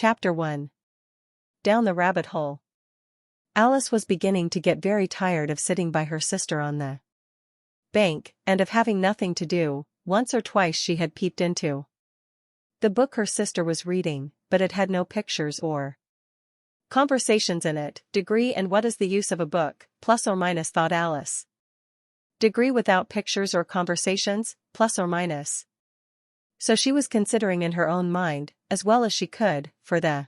Chapter 1. Down the Rabbit Hole. Alice was beginning to get very tired of sitting by her sister on the bank, and of having nothing to do. Once or twice she had peeped into the book her sister was reading, but it had no pictures or conversations in it. And what is the use of a book, plus or minus, thought Alice. Without pictures or conversations, plus or minus. So she was considering in her own mind, as well as she could, for the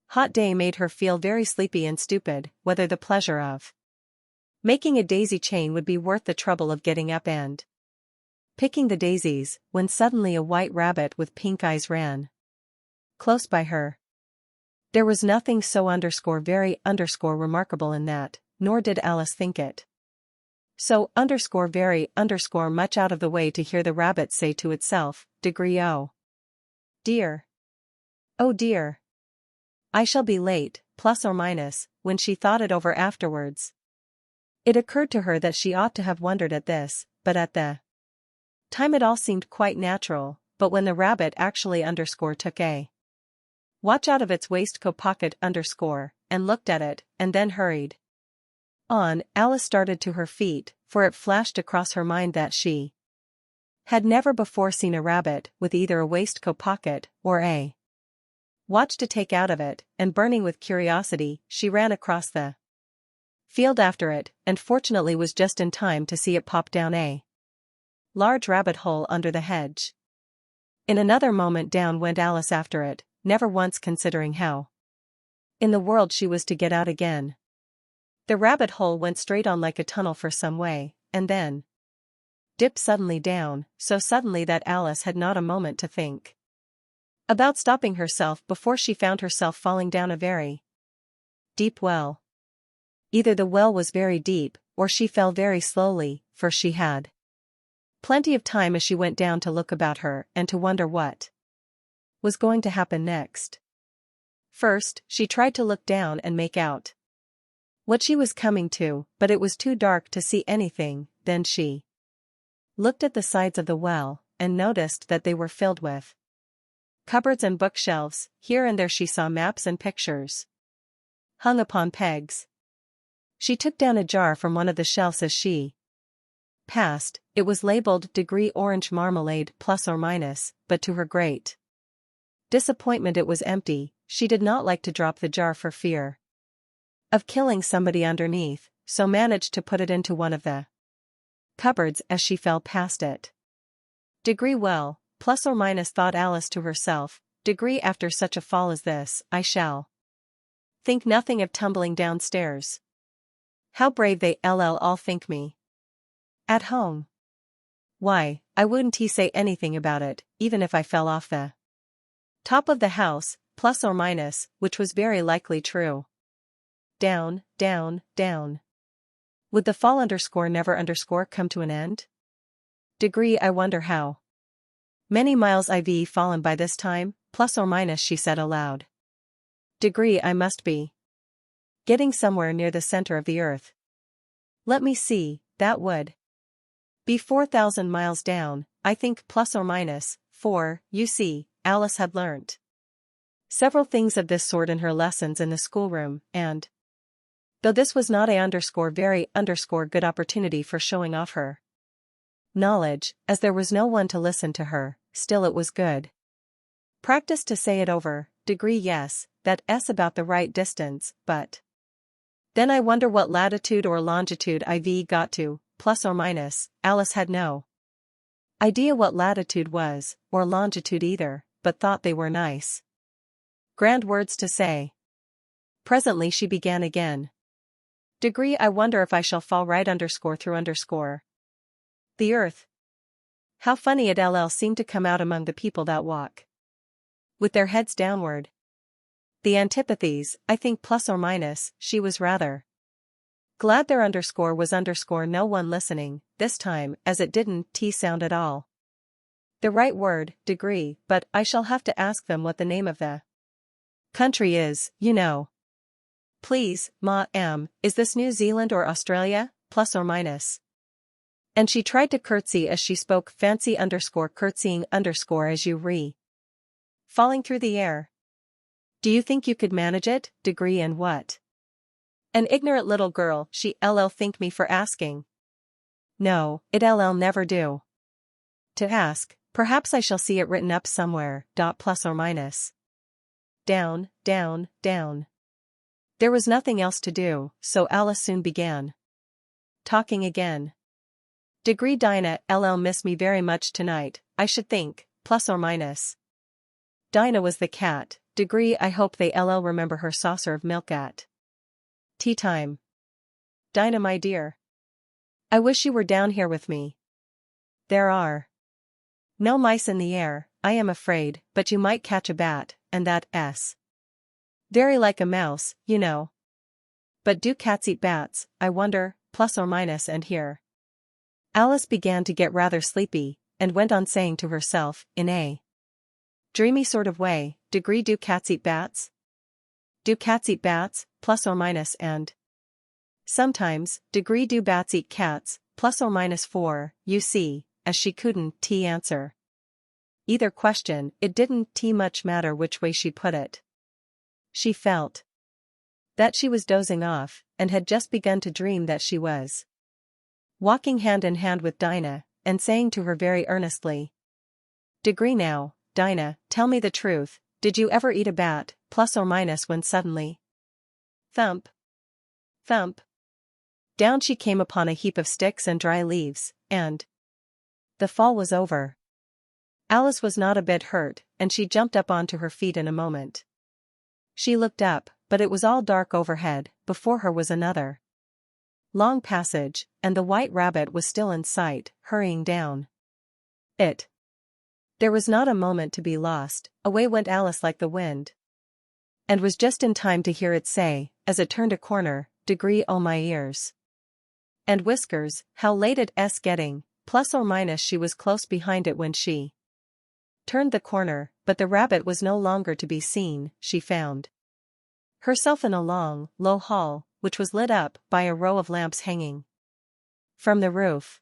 hot day made her feel very sleepy and stupid, whether the pleasure of making a daisy chain would be worth the trouble of getting up and picking the daisies, when suddenly a white rabbit with pink eyes ran close by her. There was nothing so very remarkable in that, nor did Alice think it so very much out of the way to hear the rabbit say to itself, "Oh dear. Oh dear. I shall be late," plus or minus, when she thought it over afterwards. It occurred to her that she ought to have wondered at this, but at the time it all seemed quite natural. But when the rabbit actually took a watch out of its waistcoat pocket and looked at it, and then hurried on, Alice started to her feet, for it flashed across her mind that she had never before seen a rabbit with either a waistcoat pocket or a watch to take out of it, and burning with curiosity, she ran across the field after it, and fortunately was just in time to see it pop down a large rabbit hole under the hedge. In another moment down went Alice after it, never once considering how in the world she was to get out again. The rabbit hole went straight on like a tunnel for some way, and then dipped suddenly down, so suddenly that Alice had not a moment to think about stopping herself before she found herself falling down a very deep well. Either the well was very deep, or she fell very slowly, for she had plenty of time as she went down to look about her and to wonder what was going to happen next. First, she tried to look down and make out what she was coming to, but it was too dark to see anything. Then she looked at the sides of the well, and noticed that they were filled with cupboards and bookshelves. Here and there she saw maps and pictures hung upon pegs. She took down a jar from one of the shelves as she passed. It was labeled orange marmalade plus or minus, but to her great disappointment it was empty. She did not like to drop the jar for fear of killing somebody underneath, so managed to put it into one of the cupboards as she fell past it. Well, plus or minus, thought Alice to herself, after such a fall as this, I shall think nothing of tumbling downstairs. How brave they all think me at home. Why, I wouldn't say anything about it, even if I fell off the top of the house, plus or minus, which was very likely true. Down, down, down. Would the fall never come to an end? I wonder how many miles I've fallen by this time, plus or minus, she said aloud. I must be getting somewhere near the center of the earth. Let me see, that would be 4,000 miles down, I think, plus or minus, for, you see, Alice had learnt several things of this sort in her lessons in the schoolroom, and though this was not a very good opportunity for showing off her knowledge, as there was no one to listen to her, still it was good practice to say it over. Yes, that's about the right distance, but then I wonder what latitude or longitude I've got to, plus or minus. Alice had no idea what latitude was, or longitude either, but thought they were nice, grand words to say. Presently she began again. I wonder if I shall fall right through the earth. How funny it'll seem to come out among the people that walk with their heads downward. The antipathies, I think, plus or minus. She was rather glad there was no one listening, this time, as it didn't sound at all the right word, but I shall have to ask them what the name of the country is, you know. Please, is this New Zealand or Australia, plus or minus? And she tried to curtsy as she spoke, fancy curtsying as you falling through the air. Do you think you could manage it? Degree and what? An ignorant little girl, she ll think me for asking. No, it ll never do. To ask, perhaps I shall see it written up somewhere, plus or minus. Down, down, down. There was nothing else to do, so Alice soon began. Talking again. Degree Dinah ll miss me very much tonight, I should think, plus or minus. Dinah was the cat, Degree I hope they ll remember her saucer of milk at tea time. Dinah my dear. I wish you were down here with me. There are no mice in the air, I am afraid, but you might catch a bat, and that's very like a mouse, you know. But do cats eat bats, I wonder, plus or minus and here. Alice began to get rather sleepy, and went on saying to herself, in a dreamy sort of way, Degree do cats eat bats? Do cats eat bats, plus or minus and sometimes, Degree do bats eat cats, plus or minus 4, you see, as she couldn't answer either question, it didn't much matter which way she put it. She felt that she was dozing off, and had just begun to dream that she was walking hand in hand with Dinah, and saying to her very earnestly, Degree now, Dinah, tell me the truth, did you ever eat a bat, plus or minus when suddenly, thump, thump, down she came upon a heap of sticks and dry leaves, and the fall was over. Alice was not a bit hurt, and she jumped up onto her feet in a moment. She looked up, but it was all dark overhead, before her was another long passage, and the white rabbit was still in sight, hurrying down it. There was not a moment to be lost, away went Alice like the wind, and was just in time to hear it say, as it turned a corner, Degree oh my ears and whiskers, how late it's getting, plus or minus she was close behind it when she turned the corner, but the rabbit was no longer to be seen, she found herself in a long, low hall, which was lit up by a row of lamps hanging from the roof.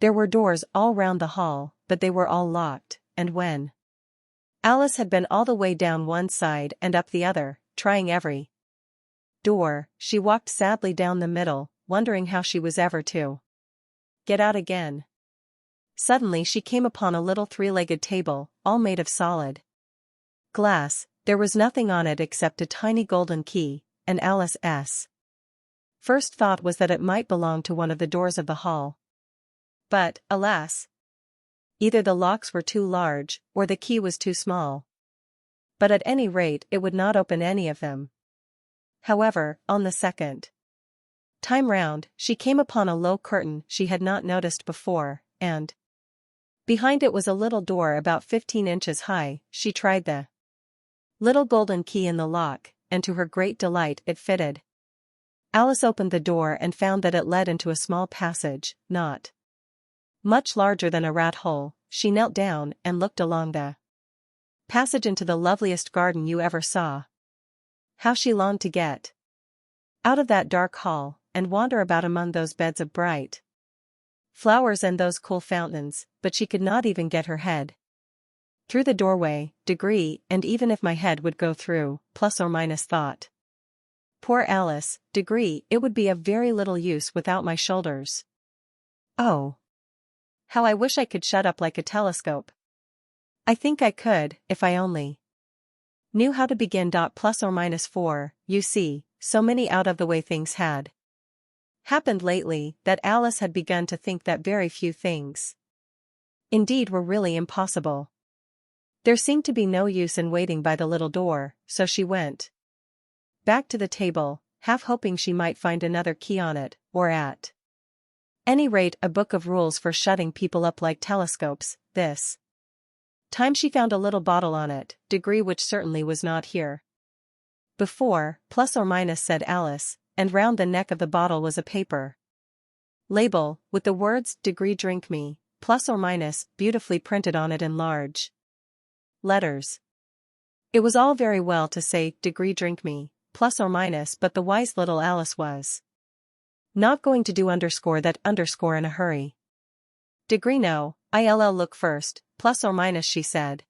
There were doors all round the hall, but they were all locked, and when Alice had been all the way down one side and up the other, trying every door, she walked sadly down the middle, wondering how she was ever to get out again. Suddenly she came upon a little three-legged table, all made of solid glass. There was nothing on it except a tiny golden key, and Alice's first thought was that it might belong to one of the doors of the hall. But, alas! Either the locks were too large, or the key was too small. But at any rate it would not open any of them. However, on the second time round, she came upon a low curtain she had not noticed before, and behind it was a little door about 15 inches high. She tried the little golden key in the lock, and to her great delight it fitted. Alice opened the door and found that it led into a small passage, not much larger than a rat hole. She knelt down and looked along the passage into the loveliest garden you ever saw. How she longed to get out of that dark hall, and wander about among those beds of bright flowers and those cool fountains, but she could not even get her head through the doorway, Degree, and even if my head would go through, plus or minus thought. Poor Alice, Degree, it would be of very little use without my shoulders. Oh! How I wish I could shut up like a telescope. I think I could, if I only knew how to begin. Plus or minus 4, you see, so many out-of-the-way things had happened lately that Alice had begun to think that very few things indeed were really impossible. There seemed to be no use in waiting by the little door, so she went back to the table, half hoping she might find another key on it, or at any rate a book of rules for shutting people up like telescopes. This time she found a little bottle on it, Degree, which certainly was not here before, plus or minus, said Alice, and round the neck of the bottle was a paper label, with the words, Degree drink me, plus or minus, beautifully printed on it in large letters. It was all very well to say, Degree drink me, plus or minus, but the wise little Alice was not going to do that in a hurry. Degree no, I'll look first, plus or minus, she said.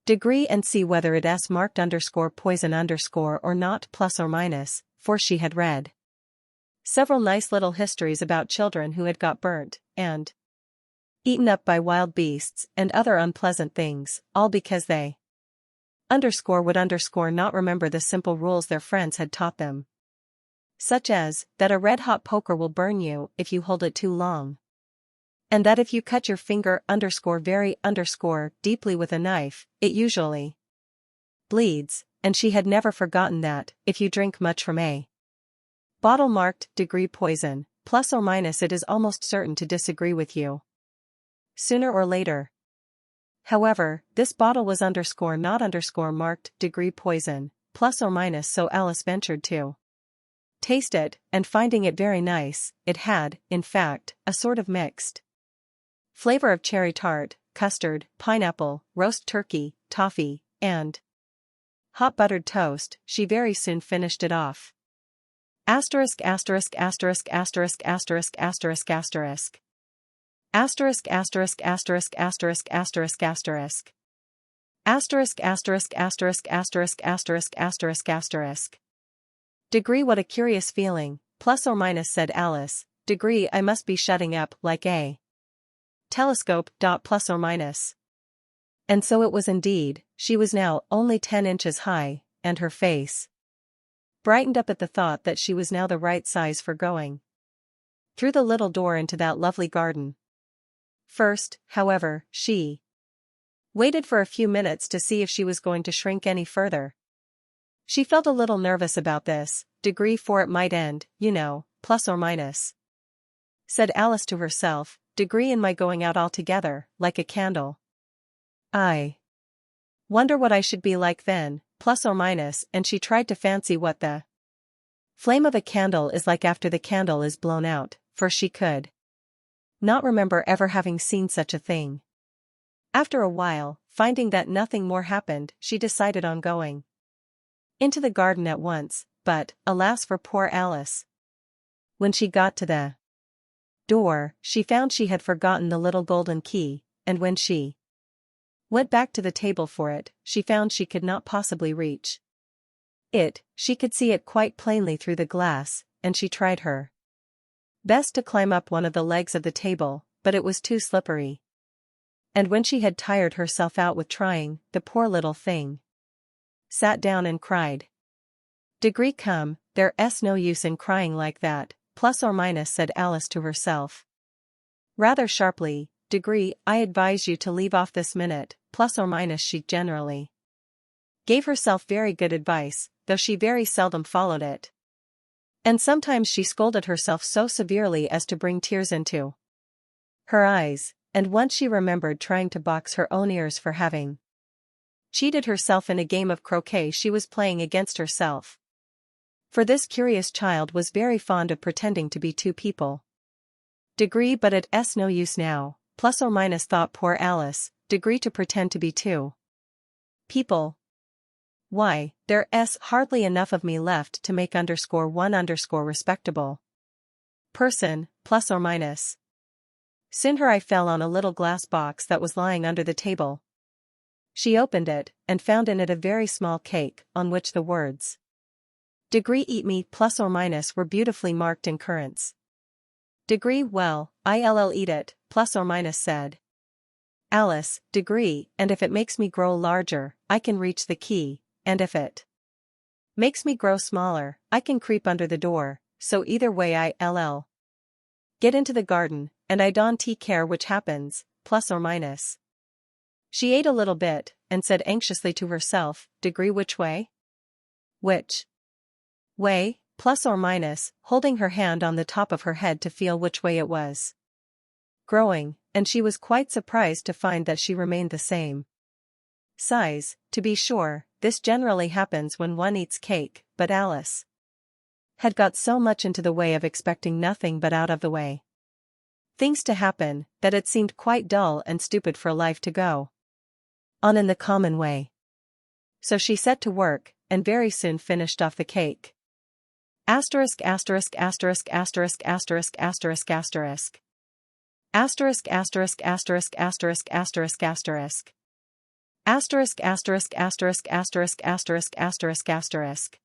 Degree and see whether it s marked underscore poison underscore or not plus or minus, for she had read several nice little histories about children who had got burnt, and eaten up by wild beasts and other unpleasant things, all because they underscore would underscore not remember the simple rules their friends had taught them. Such as, that a red-hot poker will burn you if you hold it too long. And that if you cut your finger underscore very underscore deeply with a knife, it usually bleeds, and she had never forgotten that, if you drink much from a bottle marked degree poison, plus or minus it is almost certain to disagree with you sooner or later. However, this bottle was underscore not underscore marked degree poison, plus or minus, so Alice ventured to taste it, and finding it very nice, it had, in fact, a sort of mixed flavor of cherry tart, custard, pineapple, roast turkey, toffee, and hot buttered toast. She very soon finished it off. Asterisk asterisk asterisk asterisk asterisk asterisk asterisk. Asterisk asterisk asterisk asterisk asterisk asterisk. Asterisk asterisk asterisk asterisk asterisk asterisk asterisk. Degree, what a curious feeling, plus or minus, said Alice. Degree, I must be shutting up like a telescope. Plus or minus. And so it was indeed. She was now only 10 inches high, and her face brightened up at the thought that she was now the right size for going through the little door into that lovely garden. First, however, she waited for a few minutes to see if she was going to shrink any further. She felt a little nervous about this, degree, for it might end, you know, plus or minus, said Alice to herself, degree, in my going out altogether, like a candle. I wonder what I should be like then, plus or minus, and she tried to fancy what the flame of a candle is like after the candle is blown out, for she could not remember ever having seen such a thing. After a while, finding that nothing more happened, she decided on going into the garden at once, but, alas for poor Alice! When she got to the door, she found she had forgotten the little golden key, and when she went back to the table for it, she found she could not possibly reach it. She could see it quite plainly through the glass, and she tried her best to climb up one of the legs of the table, but it was too slippery. And when she had tired herself out with trying, the poor little thing sat down and cried. Degree, come, there's no use in crying like that, plus or minus, said Alice to herself rather sharply. Degree, I advise you to leave off this minute, plus or minus. She generally gave herself very good advice, though she very seldom followed it. And sometimes she scolded herself so severely as to bring tears into her eyes, and once she remembered trying to box her own ears for having cheated herself in a game of croquet she was playing against herself. For this curious child was very fond of pretending to be two people. Degree, but it's no use now, plus or minus, thought poor Alice, degree, to pretend to be two people. Why, there's hardly enough of me left to make underscore one underscore respectable person, plus or minus. Soon her eye fell on a little glass box that was lying under the table. She opened it, and found in it a very small cake, on which the words degree, eat me, plus or minus, were beautifully marked in currants. Degree, well, I'll eat it, plus or minus, said Alice. Degree, and if it makes me grow larger, I can reach the key, and if it makes me grow smaller, I can creep under the door, so either way I'll get into the garden, and I don't care which happens, plus or minus. She ate a little bit, and said anxiously to herself, degree, which way? Which way, plus or minus, holding her hand on the top of her head to feel which way it was growing, and she was quite surprised to find that she remained the same size. To be sure, this generally happens when one eats cake, but Alice had got so much into the way of expecting nothing but out of the way things to happen, that it seemed quite dull and stupid for life to go on in the common way. So she set to work, and very soon finished off the cake. Asterisk asterisk asterisk asterisk asterisk asterisk asterisk. Asterisk asterisk asterisk asterisk asterisk asterisk. Asterisk asterisk asterisk asterisk asterisk asterisk asterisk.